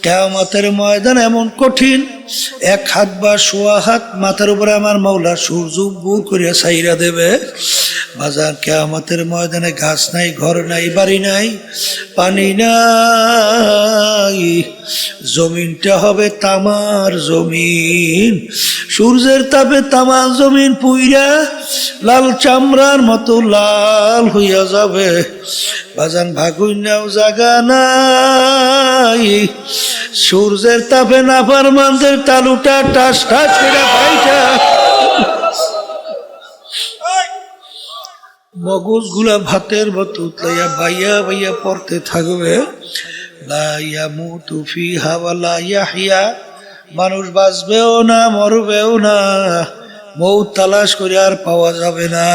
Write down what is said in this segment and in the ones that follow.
কিয়ামতের ময়দান এমন কঠিন, এক হাত বা সোয়া হাত মাথার উপরে আমার মাওলা সূর্য বুক করিয়া ছাইরা দেবে। বাজার কিয়ামতের ময়দানে গাছ নাই, ঘর নাই, বাড়ি নাই, পানি নাই, জমিনটা হবে তামার জমিন। সূর্যের তাপে তামার জমিন পুইরা লাল চামড়ার মতো লাল হইয়া যাবে। বাজান ভাগুইনাও জাগা নাই, সূর্যের তাপে নাফরমানদের তালুটা টাস টাস করে ভাইটা মগজ গুলা ভাতের মতো উতলাইয়া বাইয়া বাইয়া পড়তে থাকবে। লা ইয়ামুতু ফিহা ওয়া লা ইয়াহইয়া, মানুষ বাঁচবেও না মরবেও না, মৌত তালাশ করে আর পাওয়া যাবে না।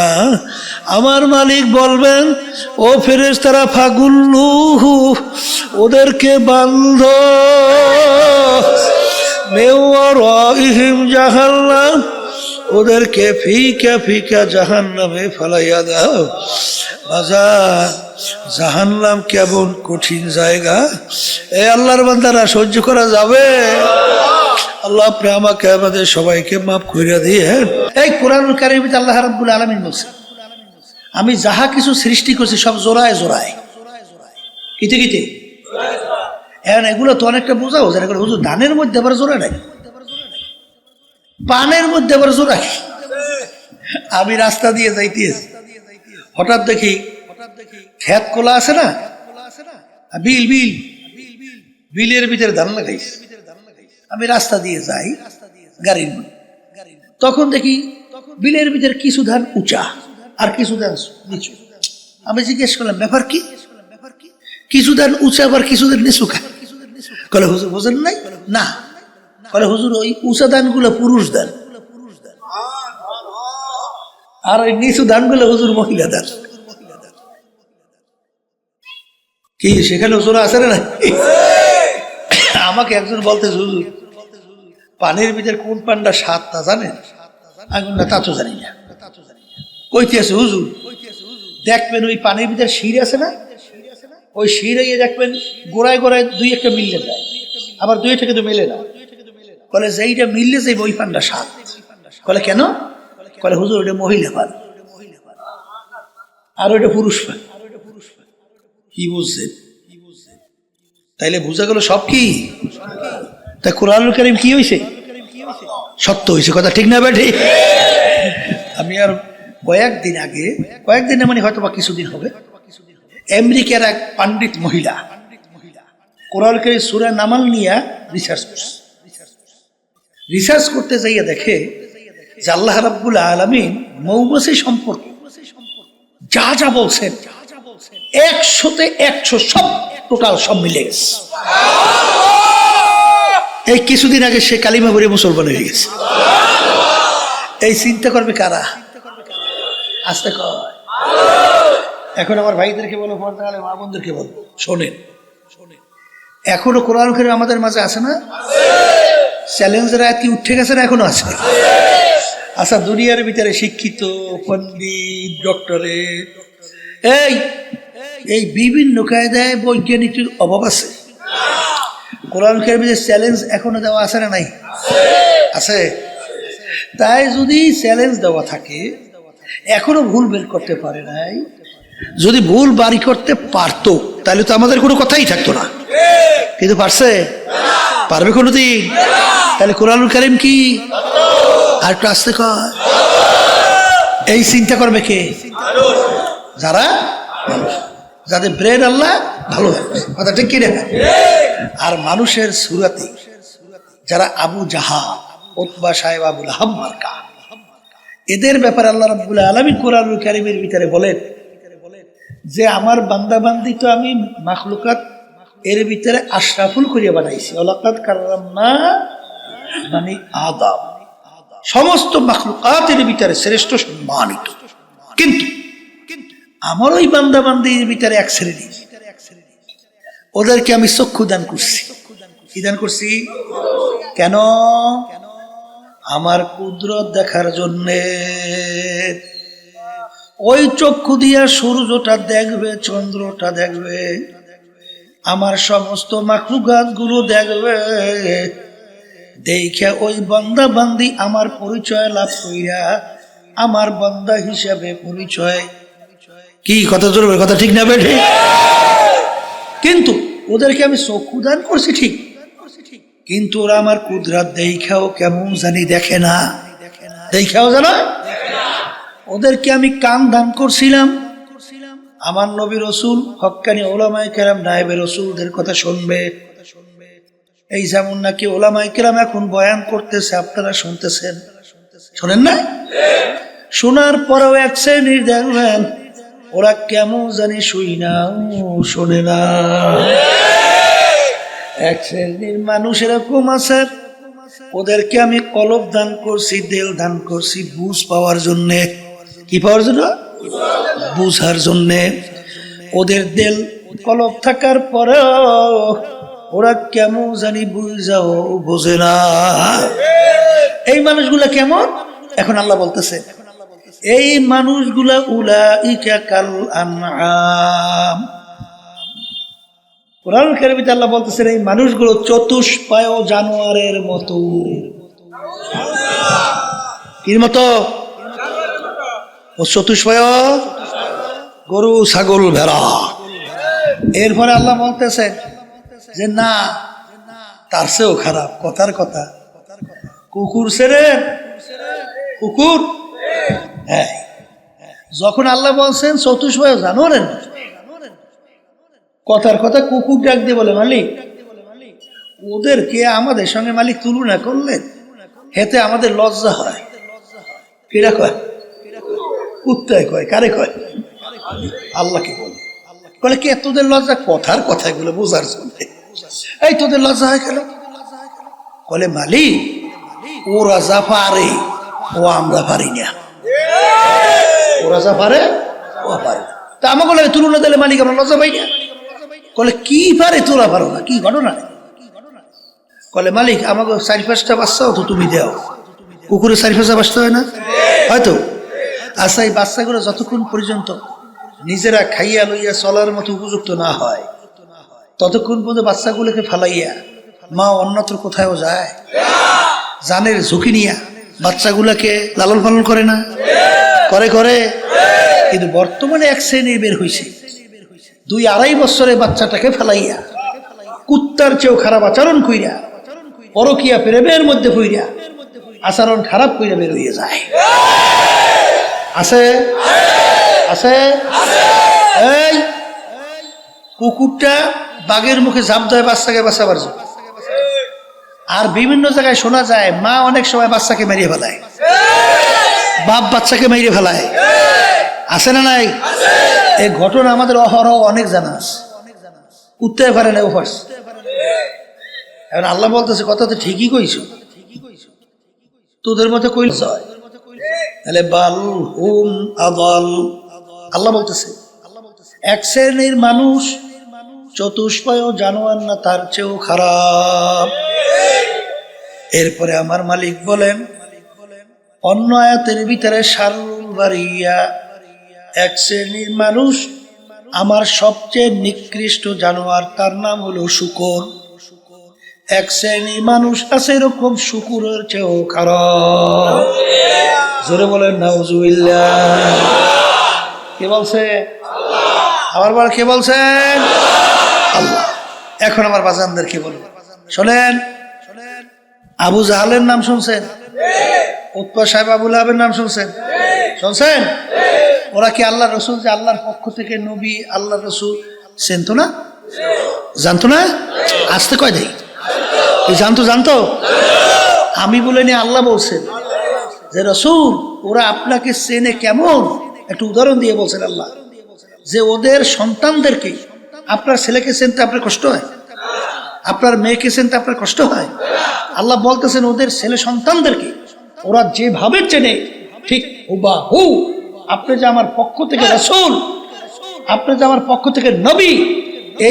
আমার মালিক বলবেন, ও ফেরেশতারা ফাগুল্লুহু, ওদেরকে বান্ধ, মিওয়ারাইহিম জাহান্নাম, ওদেরকে ফিকা ফিকা জাহান্নামে ফেলাইয়া দাও। বাজার জাহান্নাম কেমন কঠিন জায়গা, এ আল্লাহর বান্দারা সহ্য করা যাবে? আল্লাহ আপনি আমাকে আমাদের সবাইকে মাফ করে দিয়ে। এই কোরআনুল কারীমে আল্লাহ রাব্বুল আলামিন বলছেন, আমি যাহা কিছু সৃষ্টি করছি সব জোড়ায় জোড়ায়, কিতে কিতে। এখন এগুলো তো অনেকটা বোঝাও যায়, হুজুর ধানের মধ্যে আবার জোড়া নাই, পানের মধ্যে আবার জোড়া। আমি রাস্তা দিয়ে যাইতেছি, হঠাৎ দেখি ক্ষেত কোলা আছে না, বিল বিল বিলের ভিতরে ধান লাগাইছে। আমি রাস্তা দিয়ে যাই গাড়ির মধ্যে, তখন দেখি বিলের ভিতরে কিছু ধান উঁচা আর কিছু ধান নিচু। আমি জিজ্ঞেস করলাম ব্যাপার কি? কিছু ধান উঁচা আবার কিছু ধান নিচু খায়। কলে হুজুর বোঝেন নাই? না, কলে হুজুর ওই উঁচা ধান গুলো পুরুষ ধান, আর ওই নিচু ধান গুলো হুজুর মহিলা ধান। কি সেখানে হুজুর আছে না? আমাকে একজন বলতে, হুজুর পানির ভিতরে কোন পানটা স্বাদটা জানেন? আমি না, তা তো জানি না। কইতে আছে হুজুর, দেখবেন ওই পানির ভিতরে শির আছে না, ওই শিরে দেখবেন গোড়ায় গোড়ায় দুই একটা মিললে যায়, আবার দুই একটা কিন্তু মেলে না। বলে যেইটা মিললে যাইবে ওই পানটা স্বাদ। বলে কেন? বলে হুজুর ওইটা মহিলা পান আর ওইটা পুরুষ পান। কি বুঝছেন? তাইলে বুঝা গেল সব কি? তা কোরআনুল কারীম কি হয়েছে? সত্য হয়েছে, কথা ঠিক না বেঠি? আমি আর কয়েকদিনে মানে হয়তো বা কিছুদিন হবে, আমেরিকার এক পাণ্ডিত মহিলা কোরআনুল কারীম সূরা নামাল নিয়ে রিসার্চ করতে যাইয়া দেখে যে আল্লাহ রাব্বুল আলামিন মৌমাছি সম্পর্কে যা যা বলছেন 100-তে 100 সব টোটাল সব মিলে গেছে। এই কিছুদিন আগে সে কালিমা পড়ে মুসলমান হয়ে গেছে। এই চিন্তা করবে কারা? আস্তে কয়। এখন আমার ভাইদেরকে বলো, পর্দালে মা বোনদেরকে বলো, শোনেন, এখনো কোরআন কারীম আমাদের মাঝে আছে না? চ্যালেঞ্জের আয়াত কি উঠে গেছে না? এখনো আছে। আচ্ছা, দুনিয়ার ভিতরে শিক্ষিত পণ্ডিত ডক্টরেট এই বিভিন্ন কায়দায় বৈজ্ঞানিকের অভাব আছে। কোরআন কারীমের চ্যালেঞ্জ এখনো দেওয়া আছে না? নাই, আছে। তাই যদি চ্যালেঞ্জ দেওয়া থাকে, এখনো ভুল বের করতে পারে নাই, যদি ভুল বাড়ি করতে পারতো তাহলে তো আমাদের কোনো কথাই থাকতো না। কিন্তু পারছে? পারবে কোনোদিন? তাহলে কোরআনুল কারীম কি? আর একটু আসতে কয়। এই চিন্তা করবে কে? যারা যাদের ব্রেন আল্লাহ ভালো, কথা ঠিক কি না? আর মানুষের সুরাতে যারা আবু জাহাল, উতবা সাহেব, আবু লাহাব মার্কা, এদের ব্যাপারে আল্লাহ রাব্বুল আলামিন কোরআনুল কারীমের ভিতরে বলেন যে আমার বান্দা বান্দি তো আমি মাখলুকাত এর ভিতরে আশরাফুল করিয়া বানাইছি। ওয়ালাকাদ কাররামনা বানি আদম, সমস্ত মাখলুকাতের ভিতরে শ্রেষ্ঠ সম্মানিত। কিন্তু আমার ওই বান্দা বান্দির ভিতরে এক শ্রেণী, ওদেরকে আমি চক্ষু দান করছি। কি দান করছি? কেন? আমার কুদরত দেখার জন্যে। ওই চক্ষু দিয়া সূর্যটা দেখবে, চন্দ্রটা দেখবে, আমার সমস্ত মাখলুকাত গুলো দেখবে, দেখে ওই বান্দা বান্দি আমার পরিচয় লাভ কইরা আমার বান্দা হিসাবে পরিচয়। কি কথা জোরে কথা ঠিক না বেঠে? কিন্তু ওদেরকে আমি চক্ষু দান করছি ঠিক, কিন্তু ওরা আমার কুদরাত দেখাও কেমন জানি দেখে না, দেখাও জানা। ওদেরকে আমি কান দান করছিলাম, আমার নবী রসুল হক্কানি ওলামায়ে কেরাম নায়েবে রসুলদের কথা শুনবে। এই যেমন নাকি ওলামায়ে কেরাম এখন বয়ান করতেছে, আপনারা শুনতেছেন, শোনেন না? শোনার পরেও এক শ্রেণীর দেখবেন ওরা কেমন জানি শুই না শোনে না। এক শ্রেণীর মানুষ এরকম আছে, ওদেরকে আমি কলব দান করছি, দেল দান করছি বুঝ পাওয়ার জন্যে। কি পাওয়ার জন্য? বুঝার জন্যে। ওদের দেল কলব থাকার পরেও ওরা কেমন জানি বুঝাও বোঝে না। এই মানুষগুলা কেমন? এখন আল্লাহ বলতেছে এই মানুষগুলা উলাইকা কাল আনআম। কোরআন কারীমে আল্লাহ বলতেছেন এই মানুষগুলো চতুষ্পায় জানোয়ারের মতো। কির মতো? ও চতুষ্পায় গরু ছাগল ভেড়া। এরপরে আল্লাহ বলতেছেন যে না, তার চেয়েও খারাপ। কথার কথা, কুকুর ছেড়ে কুকুর। হ্যাঁ, যখন আল্লাহ বলছেন চতুষ্পায় জানোয়ারের, কথার কথা কুকুর ডাক দিয়ে বলে মালিক ওদেরকে আমাদের সঙ্গে মালিক তুলনা করলেন, হেতে আমাদের লজ্জা হয়। কেরা কয়? কুত্তায় কয়। কারে কয়? আল্লাহকে বলে। বলে কি তোদের লজ্জা? কথার কথা এগুলো বোঝার জন্য। এই তোদের লজ্জা হয় কেন? বলে মালিক ওরা যা পারে ও আমরা পারি না। ওরা যা পারে ও পারে না, তা আমাকে বলে তুলনা দিলে মালিক আমরা লজ্জা পাই না। বলে কি পারে তোরা পারো না? কি ঘটনা? বলে মালিক আমাকে 4-5টা বাচ্চাও তো তুমি দাও। কুকুরের 4-5টা বাচ্চা হয় না? হয়তো। আচ্ছা, এই বাচ্চাগুলো যতক্ষণ পর্যন্ত নিজেরা খাইয়া লইয়া চলার মতো উপযুক্ত না হয় ততক্ষণ পর্যন্ত বাচ্চাগুলোকে ফালাইয়া মা অন্যত্র কোথাও যায়? জানের ঝুঁকি নিয়া বাচ্চাগুলাকে লালন পালন করে না? করে করে। কিন্তু বর্তমানে এক শ্রেণীর বের হয়েছে 2-2.5 বছরের বাচ্চাটাকে ফেলাইয়া কুত্তার চেয়েও খারাপ আচরণ কইরা, পরকিয়া প্রেমের মধ্যে কইরা আচরণ খারাপ কইরা বের হয়ে যায়। আছে আছে। এই কুকুরটা বাঘের মুখে ঝাঁপ দেয় বাচ্চাকে বাঁচাবার জন্য। আর বিভিন্ন জায়গায় শোনা যায় মা অনেক সময় বাচ্চাকে মেরিয়ে ফেলায়, বাপ বাচ্চাকে মেরে ফেলায়। আছে না নাই? এই ঘটনা আমাদের অহরহ অনেক জানা আছে, উঠতে পারে না ওপাশ। এখন আল্লাহ বলতেছে কথা তো ঠিকই কইছো, তোদের মধ্যে কইল তাহলে বাল হুম আদাল। আল্লাহ বলতেছে এক শ্রেণীর মানুষ চতুষ্পায় জানোয়ার না, তার চেয়েও খারাপ। এরপরে আমার মালিক বলেন অন্য আয়াতের ভিতরে শারুল বারিয়া, এক শ্রেণীর মানুষ আমার সবচেয়ে নিকৃষ্ট জানোয়ার, তার নাম হলো শূকর। এক শ্রেণীর মানুষ আছে এরকম শূকরের চেয়েও খারাপ। জোরে বলেন নাউজুবিল্লাহ। কে বলছে? আবার বল, কে বলছেন? আল্লাহ। এখন আমার বাজানদেরকে বলবো, শোনেন। আবু জাহালের নাম শুনছেন? উতবা সাহেব আবু লাহাবের নাম শুনছেন? শুনছেন? ওরা কি আল্লাহ রসুল যে আল্লাহর পক্ষ থেকে নবী, আল্লাহ রসুল চিনতো না? জানতো না? আসতে কয় দেই জানতো? জানতো? আমি বলিনি, আল্লাহ বলছেন যে রসুল ওরা আপনাকে চেনে কেমন, একটু উদাহরণ দিয়ে বলছেন আল্লাহ যে ওদের সন্তানদেরকে, আপনার ছেলেকে চিনতে আপনার কষ্ট হয়, আপনার মেয়েকে চিনতে আপনার কষ্ট হয়। আল্লাহ বলতেছেন ওদের ছেলে সন্তানদেরকে ওরা যেভাবে চেনে ঠিক হুবাহু আপনি যে আমার পক্ষ থেকে রাসূল, আপনি যে আমার পক্ষ থেকে নবী,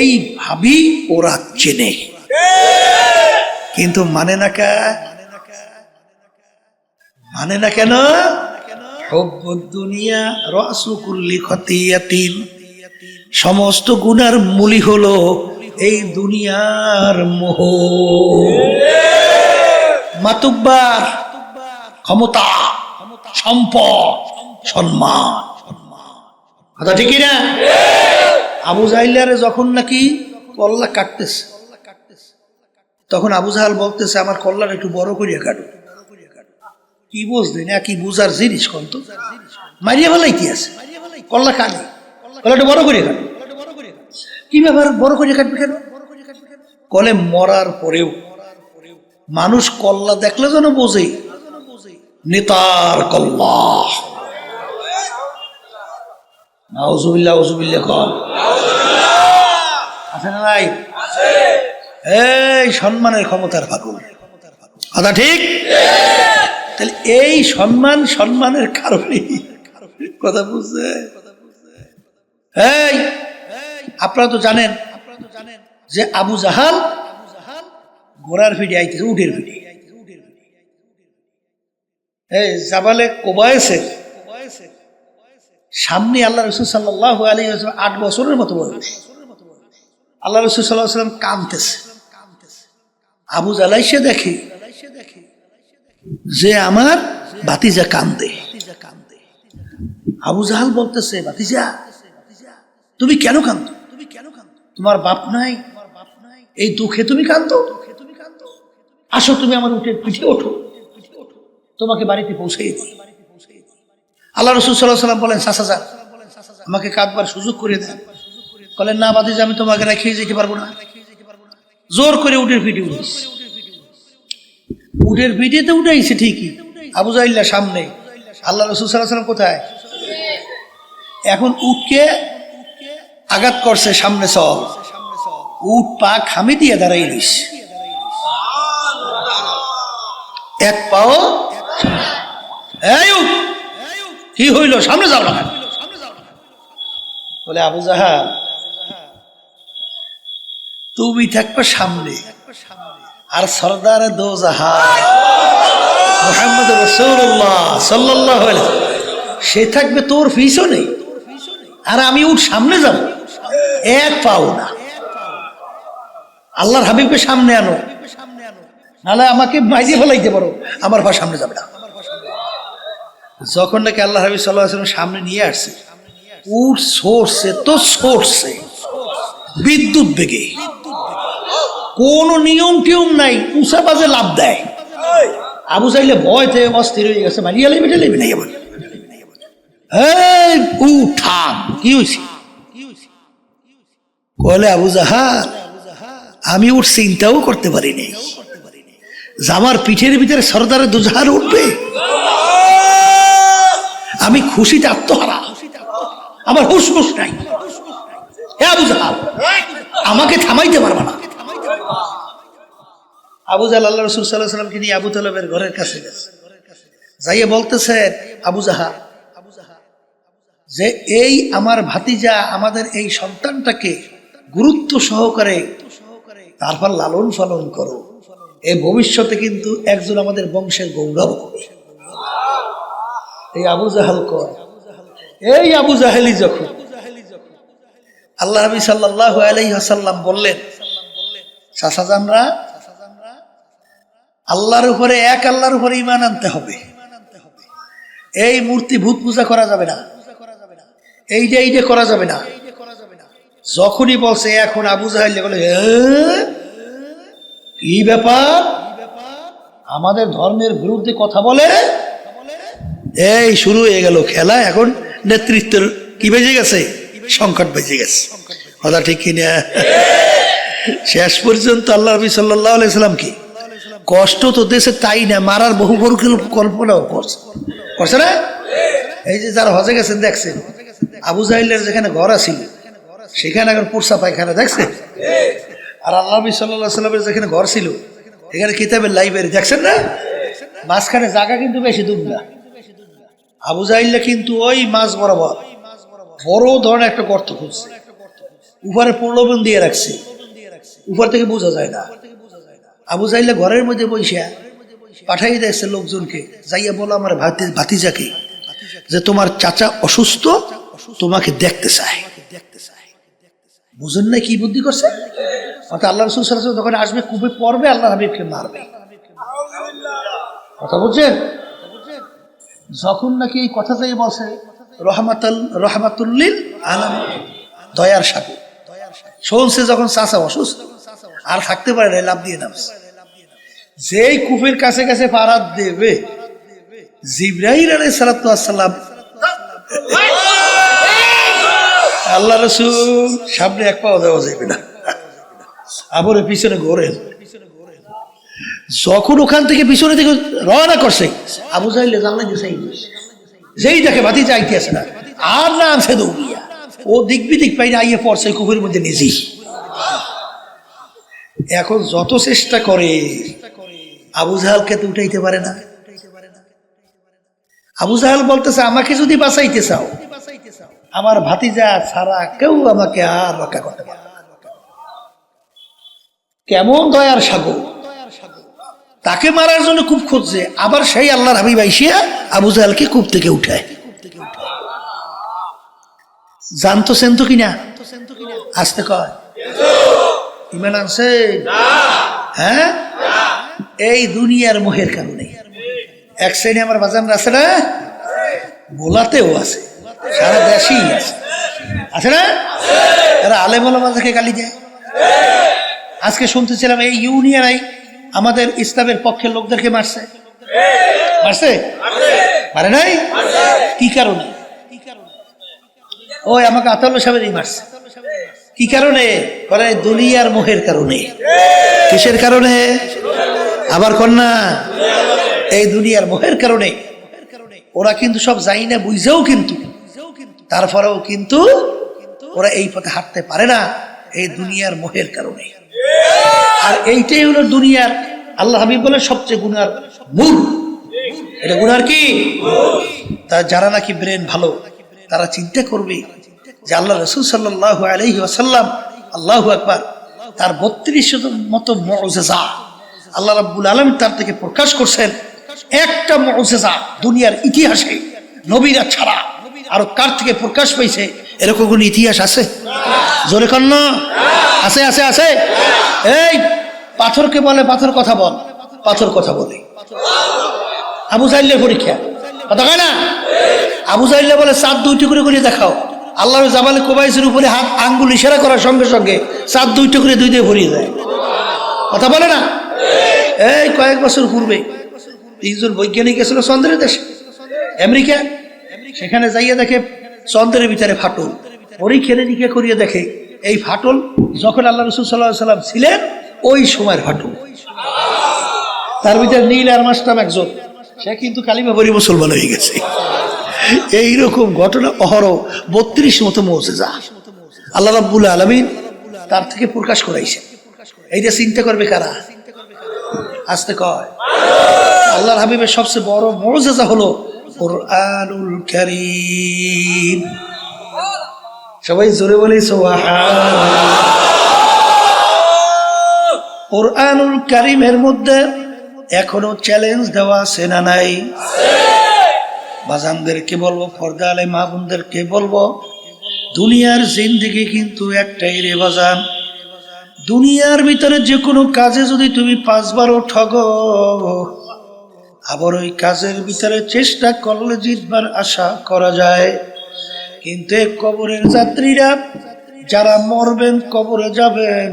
এইভাবেই ওরা চেনে। কিন্তু মানে না মানে না কেন? হুব্বুদ দুনিয়া রাসু কুল্লি খতিয়াতিন, সমস্ত গুনার মূলই হলো এই দুনিয়ার মোহ। মাতুব্বার, ক্ষমতা, সম্পদ, সম্মান, কথা ঠিকই না? আবু জাহেলের যখন নাকি কল্লা কাটতেছে, তখন আবু জাহেল বলতেছে আমার কল্লাটা একটু বড় করিয়া কাটো। কি বুঝলেন? কি বুঝার জিনিস কোন তো? মারিয়া বেলায় কি আছে? কল্লা কাটে, কল্লাটা বড় করিয়া কাটো। কি ব্যাপার বড় করিয়া কাটবে কেন? কলে মরার পরেও মানুষ কল্লা দেখলে যেন বোঝে নেতার কল্লা। নাউজুবিল্লাহ, নাউজুবিল্লাহ কল আছে না নাই? এই সম্মানের ক্ষমতার ফাঁকুল, কথা ঠিক? তাহলে এই সম্মান, সম্মানের কারণে কথা বুঝছে? এই আপনারা তো জানেন যে আবু জাহাল ঘোড়ার ফিডে আইতেছে, উটের ফিডে। এই জাবালে কোবায়েসের সামনে আল্লাহ রাসূল সাল্লাল্লাহু আলাইহি ওয়াসাল্লাম 8 বছরের মতো বয়স। আল্লাহ রাসূল সাল্লাল্লাহু আলাইহি ওয়াসাল্লাম কাঁদতেছে। আবু জাহেল এসে দেখে যে আমার ভাতিজা কান্দে। আবু জাহেল বলতেছে, ভাতিজা তুমি কেন কাঁদো? তোমার বাপ নাই, এই দুঃখে তুমি কাঁদো? আসো তুমি আমার উটের পিঠে ওঠো, তোমাকে বাড়িতে পৌঁছে দিই। আল্লাহ রাসূল সাল্লাল্লাহু আলাইহি ওয়াসাল্লাম বলেন, চাচা যান, আমাকে কাঁদবার সুযোগ করে দেন। বলেন, না ভাতিজা, আমি তোমাকে রেখে যেতে পারবো না। জোর করে উটের পিঠে উঠেছে। উটের পিঠেতে উঠাইছে ঠিকই, আবু জাহেলের সামনে। আল্লাহ রাসূল সাল্লাল্লাহু আলাইহি ওয়াসাল্লাম কোথায়? এখন উটকে আঘাত করছে, সামনে চল। উট পা খামে দিয়ে দাঁড়াই রইছে, এক পাও। এই উট কি হইল? সামনে যাও না। বলে, আবু জাহেল তুমি থাকবে সামনে, আর সরদার দো জাহান মুহাম্মদ রাসূলুল্লাহ সাল্লাল্লাহু আলাইহি ওয়াসাল্লাম সে থাকবে তোর পিছনে, আর আমি উঠ সামনে যাব, এক পাও না। আল্লাহর হাবিবকে সামনে আনো, নাহলে আমাকে মাইজে ফেলাইতে পারো, আমার পা সামনে যাবে না। যখন নাকি আল্লাহ হাবিব সাল্লাল্লাহু আলাইহি ওয়াসাল্লাম সামনে নিয়ে আসছে, উঠ সরছে তো সরছে বিদ্যুৎ বেগে, কোন নিয়ম টিয়ম নাই, উষা বাজে লাভ দেয়। আবু জাহেল ভয়তে অস্থির হয়ে গেছে, মারিয়া লেবে লেবে নাই। আবার থাম, কি হয়েছে? কলে, আবু জাহেল আমি ওর চিন্তাও করতে পারিনি যে আমার পিঠের ভিতরে সরদারের দো জাহান উঠবে। আমি খুশিতে আত্মহারা, আমার হুশ নাই। হে আবু জাহেল, আমাকে থামাইতে পারবা না। আবু জাহেল আল্লাহ রাসূল সাল্লাল্লাহু আলাইহি ওয়াসাল্লামকে নিয়ে আবু তালেবের ঘরের কাছে গেছে, যাইয়ে বলতেছে, আবু জাহেল যে এই আমার ভাতিজা আমাদের এই সন্তানটাকে গুরুত্ব সহকারে তারপর লালন পালন করো, এই ভবিষ্যতে কিন্তু একজন আমাদের বংশের গৌরব হবে। এই আবু জাহেল কয়, এই আবু জাহেলি যখন আল্লাহ নবী সাল্লাল্লাহু আলাইহি ওয়াসাল্লাম বললেন, চাচা জানরা আল্লাহর উপরে, এক আল্লাহর উপরে ঈমান আনতে হবে। এই মূর্তি ভূত পূজা করা যাবে না, এইটা করা যাবে না। যখনই বলছে, এখন আবু জাহেল বলে, কি ব্যাপার, আমাদের ধর্মের বিরুদ্ধে কথা বলে? এই শুরু হয়ে গেল খেলা। এখন নেতৃত্বের কি বেজে গেছে, সংকট বেজে গেছে, কথা ঠিক কিনা? শেষ পর্যন্ত আল্লাহ নবী সাল্লাল্লাহু আলাইহি ওয়াসাল্লাম কি কষ্ট তো দেশে, তাই না মারার বহু কল্পনাও করছে না? এই যে যারা হজে গেছেন দেখছেন, আবু জাহেলের যেখানে ঘর আছিল সেখানে এখন পোরসা পায়খানা দেখছেন। আর আল্লাহ নবী সাল্লাল্লাহু আলাইহি ওয়াসাল্লামের যেখানে ঘর ছিল এখানে কিতাবের লাইব্রেরি দেখছেন না? মাঝখানে জায়গা কিন্তু বেশি দূর না। আবু জাহেল কিন্তু ওই মাছ বরাবর বড় ধরনের একটা গর্ত খুঁজছে, উপরে প্রলোভন দিয়ে রাখছে, উপর থেকে বোঝা যায় না। আবু জাহেল ঘরের মধ্যে বসিয়া পাঠাই দিয়েছে লোকজনকে, যাইয়া বলো আমার ভাতিজাকে যে তোমার চাচা অসুস্থ, তোমাকে দেখতে চায়। বুঝেন না কি বুদ্ধি করছে? অর্থাৎ আল্লাহ রাসূল সাল্লাল্লাহু আলাইহি ওয়াসাল্লাম যখন আসবে কূপে পড়বে, আল্লাহ হাবিবকে মারবে। কথা বুঝছেন? যখন নাকি এই কথাটাই বলছে রহমাতুল্লিল আলামিন, দয়ার সাগর, শুনছে যখন চাচা অসুস্থ আর থাকতে পারে না, লাভ দিয়ে নামছে। যেই কূপের কাছে কাছে পাড়া দেবে, জিবরাইল আলাইহিস সালাতু ওয়াস সালাম আল্লাহ রাসূল সামনে এক পাও দেওয়া যাবে না, আবার পিছনে ঘোরেন। যখন ওখান থেকে পিছনে থেকে রওনা করছে, আবু জাহেল জানলা দিছে, যেই দেখে ভাতি চাইতে আসে না, আর নামছে দৌড়িয়া, ও দিক বিদিক পাই না, আইয়ে পড়ছে কুফের মধ্যে নিজেই। এখন যত চেষ্টা করে আবু জাহেলকে তো উঠাইতে পারে না। আবু জাহেল বলতেছে, আমাকে যদি বাঁচাইতে চাও, আমার ভাতিজা ছাড়া কেউ আমাকে আর রক্ষা করতে পারে না। কেমন দয়ার সাগর, তাকে মারার জন্য খুব খুঁজছে, আবার সেই আল্লাহর হাবিব আইসিয়া আবু জাহেলকে কূপ থেকে উঠায়। জানতো সেনতো কিনা, আসতে কয় ইমান আনছে? হ্যাঁ, এই দুনিয়ার মোহের কারণে। এক শ্রেণী আমার বাজান আছে না, বোলাতেও আছে, সারা দেশেই আছে, আছে না? এরা আলেম ওলামাদেরকে গালি দেয়। আজকে শুনতেছিলাম এই ইউনিয়ন আমাদের ইসলামের পক্ষের লোকদেরকে মারছে, মারছে, মারে নাই? কি কারণে? ওই আমাকে আতাউল্লাহ সাহেবেরই মারছে। কি কারণে? করে দুনিয়ার মোহের কারণে। কিসের কারণে? আবার কন্যা, এই দুনিয়ার মোহের কারণে। ওরা কিন্তু সব যাই না বুঝেও, কিন্তু তারপরেও কিন্তু ওরা এই পথে হাঁটতে পারে না, এই দুনিয়ার মোহের কারণে। আর এইটাই হলো দুনিয়ার, আল্লাহ হাবিব বলে সবচেয়ে গুনার মূল। এটা গুনার কি? তা যারা নাকি ব্রেন ভালো, তারা চিন্তা করবে যে আল্লাহ রাসূল সাল্লাল্লাহু আলাইহি ওয়াসাল্লাম, আল্লাহু আকবার, তার 3200 মতো মুআজিজা আল্লাহ রাব্বুল আলামিন তার থেকে প্রকাশ করছেন। একটা মুআজিজা দুনিয়ার ইতিহাসে নবীরা ছাড়া আর কার থেকে প্রকাশ পাইছে এরকম কোন ইতিহাস আছে? জোরে কন্যা, আছে আছে আছে। এই পাথরকে বলে পাথর কথা বল, পাথর কথা বলে। আবু জাহেলের পরীক্ষা, কথা কয় না? আবু জাহেল বলে চাঁদ দুইটি করে করে দেখাও। আল্লাহ জাবালে কোবাইসের উপরে হাত আঙ্গুল ইশারা করার সঙ্গে সঙ্গে চাঁদ দুইটি করে দুই দিয়ে ভরিয়ে যায়, কথা বলে না? এই কয়েক বছর পূর্বে 3 জন বৈজ্ঞানিক গেছিল চন্দ্রের দেশে, আমেরিকা। সেখানে যাইয়া দেখে চন্দ্রের ভিতরে ফাটল। পরীক্ষা নিরীক্ষা করিয়ে দেখে এই ফাটল যখন আল্লাহ রাসূল সাল্লাল্লাহু আলাইহি ওয়াসাল্লাম ছিলেন ওই সময়ের ফাটল। তার ভিতরে নীল আরমাস্টাম একজন, সে কিন্তু কালিমা পড়ে মুসলমান হয়ে গেছে। এইরকম ঘটনা অহরহ, 32 মতো মুআজিজা আল্লাহ রাব্বুল আলামিন তার থেকে প্রকাশ করাইছে। এইটা চিন্তা করবে কারা? আসতে কয় আল্লাহর হাবিবের সবচেয়ে বড় মুআজিজা হলো কুরআনুল কারীম। সবাই জোরে বলি সুবহানাল্লাহ। কুরআনুল কারীমের মধ্যে এখনো চ্যালেঞ্জ দেওয়া আছে না নাই? বাজানদেরকে বলবো, পর্দা আলে মা বোনদেরকে বলবো, দুনিয়ার জিন্দেগি কিন্তু একটাই রে বাজান। দুনিয়ার ভিতরে যে কোনো কাজে যদি তুমি 5 বারও ঠগো, আবার ওই কাজের ভিতরে চেষ্টা করলে জিতবার আশা করা যায়। কিন্তু কবরের যাত্রীরা যারা মরবেন, কবরে যাবেন,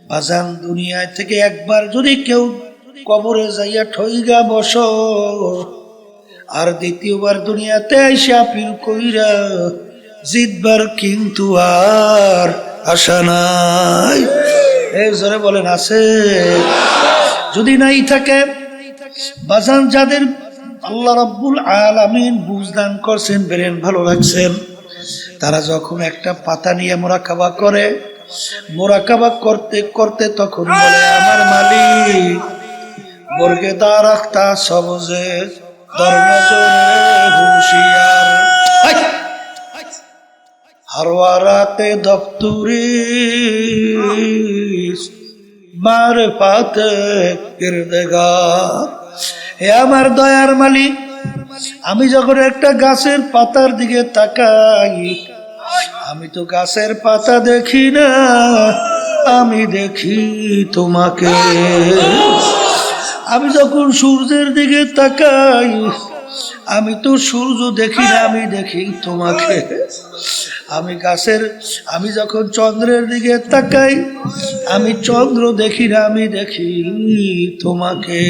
বাজান দুনিয়ায় থেকে একবার যদি কেউ কবরে যাইয়া ঠইগা বসো, আর দ্বিতীয়বার দুনিয়াতে আইসা আপিল কইরা জিতবার কিন্তু আর আশা নাই। এই জোরে বলেন আছে? যদি নাই থাকে বাজান, যাদের আল্লাহ রাব্বুল আলামিন বুঝদান করছেন, ব্রেন ভালো রাখছেন, তারা যখন একটা পাতা নিয়ে মোরাকাবা করে, মোরাকাবা করতে করতে তখন বলে, আমার মালিক বর্গে দা রাখতা সবজে দরনজরে হুশিয়ার, হারওয়ারাতে দফতুরি মারফাতে কিরদেগার। হে আমার দয়ার মালিক, আমি যখন একটা গাছের পাতার দিকে তাকাই, আমি তো গাছের পাতা দেখি না, আমি দেখি তোমাকে। আমি যখন সূর্যের দিকে তাকাই আমি তো সূর্য দেখি না, আমি দেখি তোমাকে। আমি যখন চন্দ্রের দিকে তাকাই আমি চন্দ্র দেখি না, আমি দেখি তোমাকে।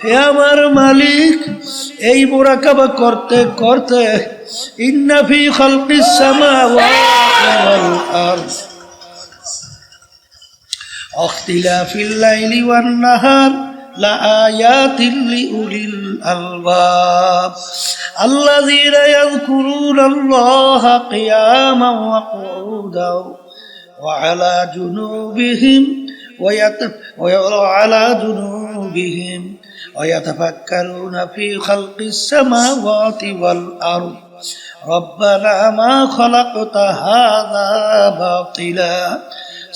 হে আমার মালিক, এই মুরাকাবা করতে করতে ইন্না ফি খালকিস সামাওয়াতি ওয়াল আরদ ইখতিলাফিল লাইলি ওয়ান নাহার লাআয়াতিন লিউলিল আলবাব আল্লাযীনা ইয়াযকুরুনাল্লাহা কিয়ামান ওয়া qu'udan ওয়া আলা জুনুবিহিম ويتفكرون في خلق السماوات والأرض ربنا ما خلقت هذا باطلا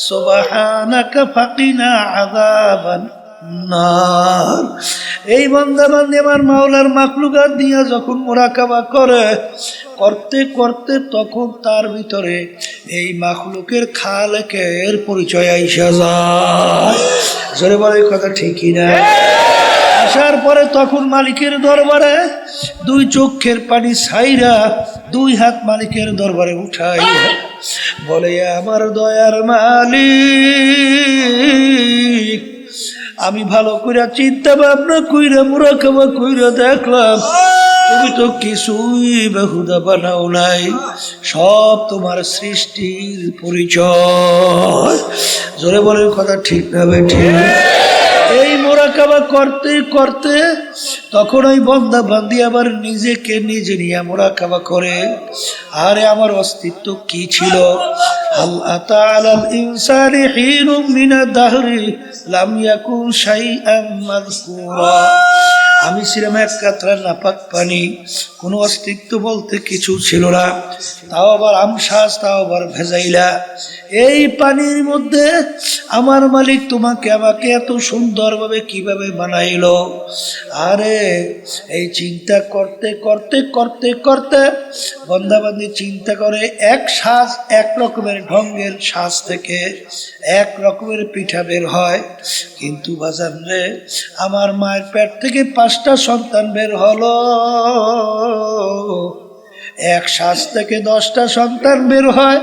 سبحانك فقنا عذاب النار। এই বান্দা বান্দি আমার মাওলার মাখলুকাত নিয়ে যখন মুরাকাবা করে করতে করতে তখন তার ভিতরে এই মাখলুকের খালেকের পরিচয় আইসা যায়। জোরে বলে কথা ঠিকই না? আসার পরে তখন মালিকের দরবারে দুই চোখের পানি ছাইরা দুই হাত মালিকের দরবারে উঠাই বলে, আমার দয়ার মালিক, আমি ভালো করে চিন্তা ভাবনা কইরা মুরাকাবা কইরা দেখলাম তুমি তো কিছুই বেহুদা বানাও নাই, সব তোমার সৃষ্টির পরিচয়। জোরে বলে কথা ঠিক না বেঠি? এই মুরাকাবা করতে করতে তখন ওই বান্দা বান্দি আবার নিজেকে নিজে নিয়ে মুরাকাবা করে, আরে আমার অস্তিত্ব কি ছিল? হাল আতা আলাল ইনসানি হিনুম মিনাদ দাহরি লাম ইয়াকুন শাইআন মাযকুরা। আমি ছিলাম এক কাতরা নাপাক পানি, কোনো অস্তিত্ব বলতে কিছু ছিল না, তাও আবার আমশ্বাস, তাও আবার ভেজাইলা। এই পানির মধ্যে আমার মালিক তোমাকে আমাকে এত সুন্দরভাবে কিভাবে বানাইলো? আরে এই চিন্তা করতে করতে করতে করতে বন্দাবান্দি চিন্তা করে, এক শ্বাস এক রকমের ঢঙ্গের শ্বাস থেকে এক রকমের পিঠা বের হয়, কিন্তু বাজান রে, আমার মায়ের পেট থেকে 5টা সন্তান বের হলো, এক শ্বাস থেকে 10টা সন্তান বের হয়।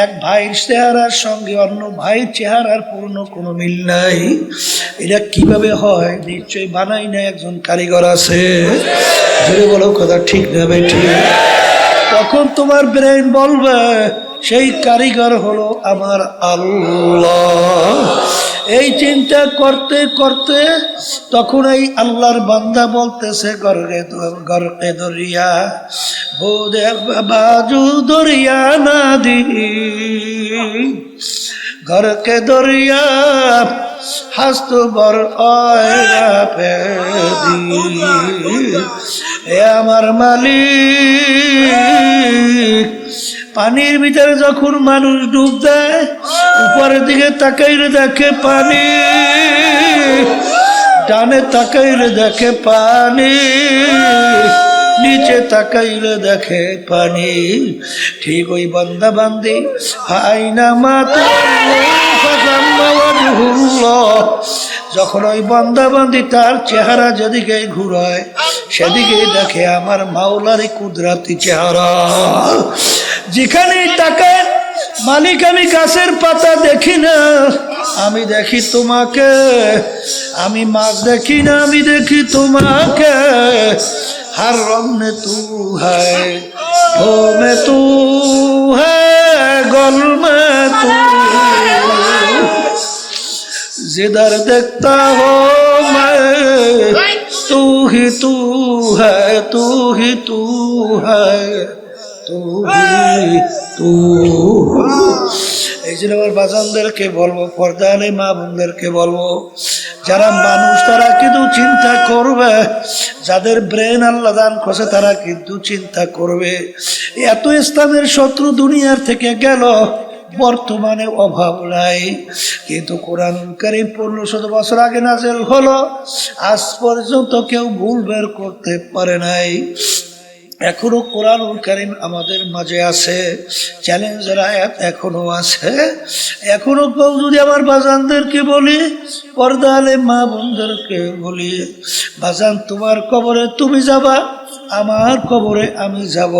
এক ভাইয়ের চেহারার সঙ্গে অন্য ভাইয়ের চেহারার পূর্ণ কোনো মিল নাই। এটা কিভাবে হয়? নিশ্চয়ই বানাই না, একজন কারিগর আছে। ধরে বলো কথা ঠিক না বেঠি? তখন তোমার ব্রেন বলবে সেই কারিগর হলো আমার আল্লাহ। এই চিন্তা করতে করতে তখন এই আল্লাহর বান্দা বলতেছে, গরকে দরিয়া বোদে বাজু দরিয়া না দি, গরকে দরিয়া হাস্ত বর পেদি। এ আমার মালিক, পানির ভিতরে যখন মানুষ ডুব দেয় উপরের দিকে তাকাইলে দেখে পানি, ডানে তাকাইলে দেখে পানি, নিচে তাকাইলে দেখে পানি। ঠিক ওই বান্দা বান্দি আইনা মাতা যখন ওই বান্দা বান্দি তার চেহারা যেদিকে ঘুরায় সেদিকে দেখে আমার মাওলারই কুদরতি চেহারা। যেখানেই তাকায় মালিক, আমি গাছের পাতা দেখি না, আমি দেখি তোমাকে। আমি মাছ দেখি না, আমি দেখি তোমাকে। हर रंग में तू है, हो में तू है, गल में तू, जिधर देखता हो मैं तू ही तू है, तू ही तू है, तू ही तू। এই জন্য আমার বাজানদেরকে বলবো, পর্দালে মা বোনদেরকে বলবো, যারা মানুষ তারা কিন্তু চিন্তা করবে, যাদের ব্রেন আল্লাহ দান করছে তারা কিন্তু চিন্তা করবে। এত ইসলামের শত্রু দুনিয়ার থেকে গেল, বর্তমানে অভাব নাই, কিন্তু কোরআন কারীম 1500 বছর আগে নাযিল হলো, আজ পর্যন্ত কেউ ভুল বের করতে পারে নাই। এখনো কোরআনুল কারীম আমাদের মাঝে আছে, চ্যালেঞ্জের আয়াত এখনো আছে। এখনো কেউ যদি আমার বাজানদেরকে বলি, পর্দা আলে মা বোনদেরকে বলি, বাজান তোমার কবরে তুমি যাবা, আমার কবরে আমি যাব,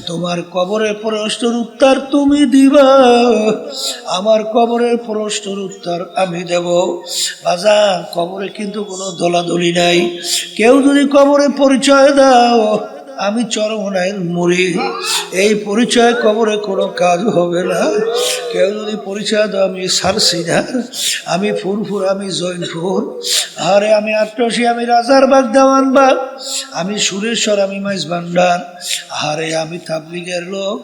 তোমার কবরের প্রশ্নের উত্তর তুমি দিবা, আমার কবরের প্রশ্নের উত্তর আমি দেব। বাজান কবরে কিন্তু কোনো দলাদলি নাই। কেউ যদি কবরে পরিচয় দাও আমি চরমনাইল মরি, এই পরিচয় কবরে কোনো কাজ হবে না। কেউ যদি পরিচয় দাও আমি সারসিনার, আমি ফুরফুর, আমি জৈনপুর, আরে আমি আট্টসি, আমি রাজারবাগ, দেওয়ানবাগ, আমি সুরেশ্বর, আমি মাইজ ভান্ডার, আরে আমি তাবলিগের লোক,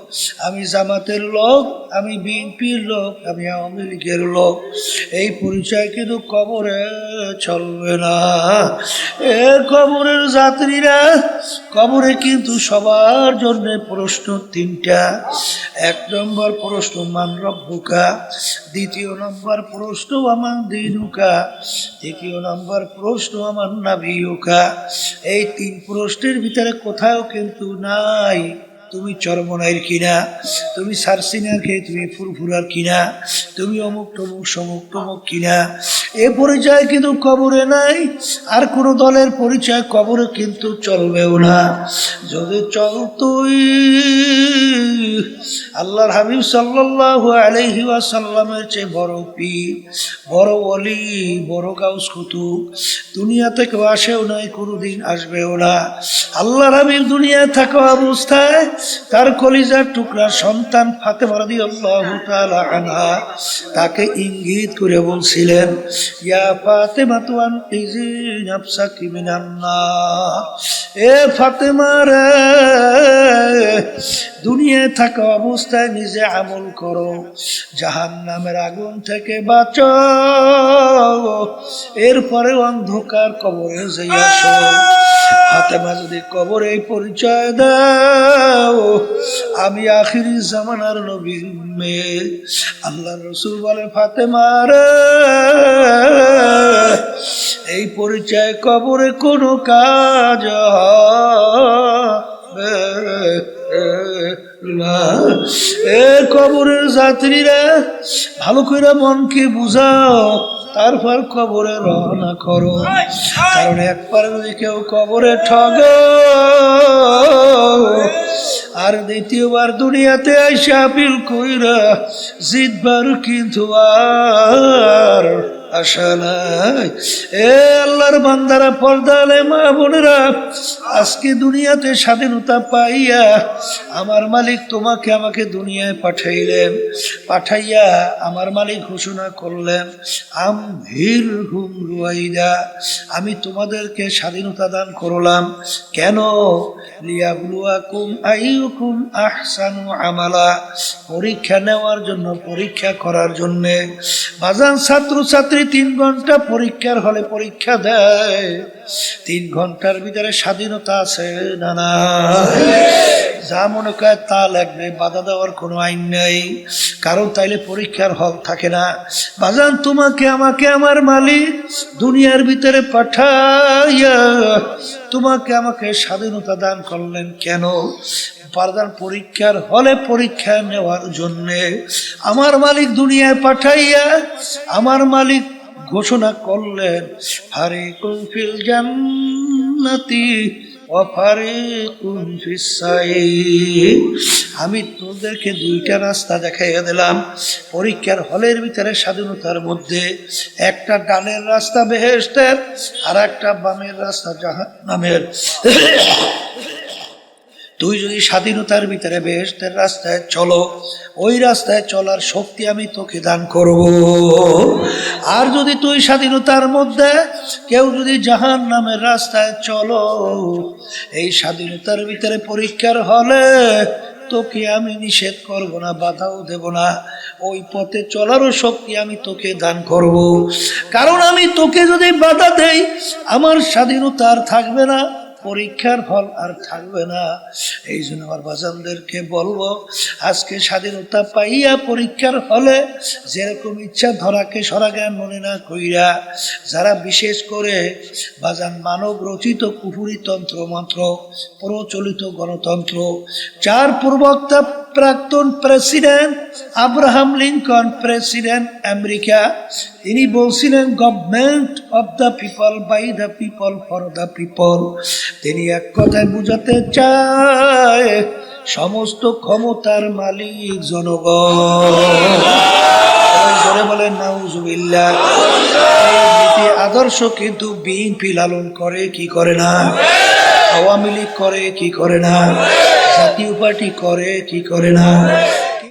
আমি জামাতের লোক, আমি বিএনপির লোক, আমি আওয়ামী লীগের লোক, এই পরিচয় কিন্তু কবরে চলবে না। এ কবরের যাত্রীরা, কবরে কিন্তু সবার জন্য প্রশ্ন তিনটা। এক নম্বর প্রশ্ন মান রব্বুকা, দ্বিতীয় নম্বর প্রশ্ন আমান দীনুকা, তৃতীয় নম্বর প্রশ্ন আমান নাবিয়ুকা। এই তিন প্রশ্নের ভিতরে কোথাও কিন্তু নাই তুমি চরমনাইর কিনা, তুমি সারসিনার খেয়ে তুমি ফুরফুরার কিনা, তুমি অমুক টমুক সমুক টমুক কিনা, এ পরিচয় কিন্তু কবরে নাই। আর কোনো দলের পরিচয় কবরে কিন্তু চলবেও না। যদি চলতই আল্লাহর হাবিব সাল্লাল্লাহু আলাইহি ওয়াসাল্লামের চেয়ে বড় পীর, বড় ওলি, বড় গাউস কুতুব দুনিয়াতে কেউ আসেও নাই, কোনোদিন আসবেও না। আল্লাহর হাবিব দুনিয়ায় থাকা অবস্থায় তার কলিজার টুকরা সন্তান ফাতেমা রাদিয়াল্লাহু তাআলা আনহা তাকে ইঙ্গিত করে বলছিলেন, ইয়া ফাতেমা তু আনকিজি নাফসাকি মিনান নার, এ ফাতেমা রে, দুনিয়ায় থাকা অবস্থায় নিজে আমল করো, জাহান্নামের আগুন থেকে বাঁচো, এরপরে অন্ধকার কবরে যাই আসো। ফাতেমা যদি কবরে পরিচয় দাও আমি আখিরি জামানার নবীর মেয়ে, আল্লাহ রসুল বলে ফাতেমা রে, এই পরিচয় কবরে কোনো কাজ হবে না। এ কবরের যাত্রীরা ভালো করে মনকে বুঝাও, তারপর কবরে রওনা করো। কারণ একবার যদি কেউ কবরে ঠগো আর দ্বিতীয়বার দুনিয়াতে আইসা আপিল কইরা জিতবার কিন্তু আর আশা নাই। এ আল্লাহর বান্দারা, পর্দালে মা বোনেরা, আজকে দুনিয়াতে স্বাধীনতা পাইয়া আমার মালিক তোমাকে আমাকে দুনিয়ায় পাঠাইলেন, পাঠাইয়া আমার মালিক ঘোষণা করলেন আমহির হুম রুয়াইদা, আমি তোমাদেরকে স্বাধীনতা দান করলাম। কেন? লিয়াবলুয়াকুম আইয়ুকুম আহসানু আমালা, পরীক্ষা নেওয়ার জন্য, পরীক্ষা করার জন্যে। বাজান ছাত্র ছাত্রী 3 ঘন্টা পরীক্ষার হলে পরীক্ষা দেয়, 3 ঘন্টার ভিতরে স্বাধীনতা আছে না না? যা মনে করে তা লাগবে, বাধা দেওয়ার কোনো আইন নেই, কারণ তাইলে পরীক্ষার হল থাকে না। বাজান তোমাকে আমাকে আমার মালিক দুনিয়ার ভিতরে পাঠাইয়া তোমাকে আমাকে স্বাধীনতা দান করলেন কেন? বাজান পরীক্ষার হলে পরীক্ষা নেওয়ার জন্যে। আমার মালিক দুনিয়ায় পাঠাইয়া আমার মালিক ঘোষণা করলেন ফারিকুন ফিল জান্নাতি ওয়া ফারিকুন ফিস সাইর, আমি তোদেরকে 2টা রাস্তা দেখাইয়া দিলাম পরীক্ষার হলের ভিতরে স্বাধীনতার মধ্যে। একটা ডানের রাস্তা বেহেশতের, আর একটা বামের রাস্তা জাহান্নামের। তুই যদি স্বাধীনতার ভিতরে বেহেশতের রাস্তায় চলো, ওই রাস্তায় চলার শক্তি আমি তোকে দান করব। আর যদি তুই স্বাধীনতার মধ্যে কেউ যদি জাহান্নামের রাস্তায় চলো, এই স্বাধীনতার ভিতরে পরীক্ষার হলে তোকে আমি নিষেধ করব না, বাধাও দেব না, ওই পথে চলারও শক্তি আমি তোকে দান করব। কারণ আমি তোকে যদি বাধা দেই আমার স্বাধীনতা আর থাকবে না, পরীক্ষার হল আর থাকবে না। এই জন্য আমার বাজানদেরকে বলবো, আজকে স্বাধীনতা পাইয়া পরীক্ষার হলে যেরকম ইচ্ছা ধরাকে সরাজ্ঞান মনে না কইরা, যারা বিশেষ করে বাজান মানব রচিত কুফুরি তন্ত্র মন্ত্র, প্রচলিত গণতন্ত্র, যার প্রবক্তা প্রাক্তন president Abraham Lincoln, president America, তিনি বলছিলেন government of the people, by the people, for the people. তিনি এক কথায় বুঝাতে চায় সমস্ত ক্ষমতার মালিক জনগণ। ধরে বলেন নাউজুবিল্লাহ। এই নীতি আদর্শ কিন্তু বিএনপি লালন করে কি করে না, আওয়ামী লীগ করে কি করে না, জাতীয় পার্টি করে কি করে না,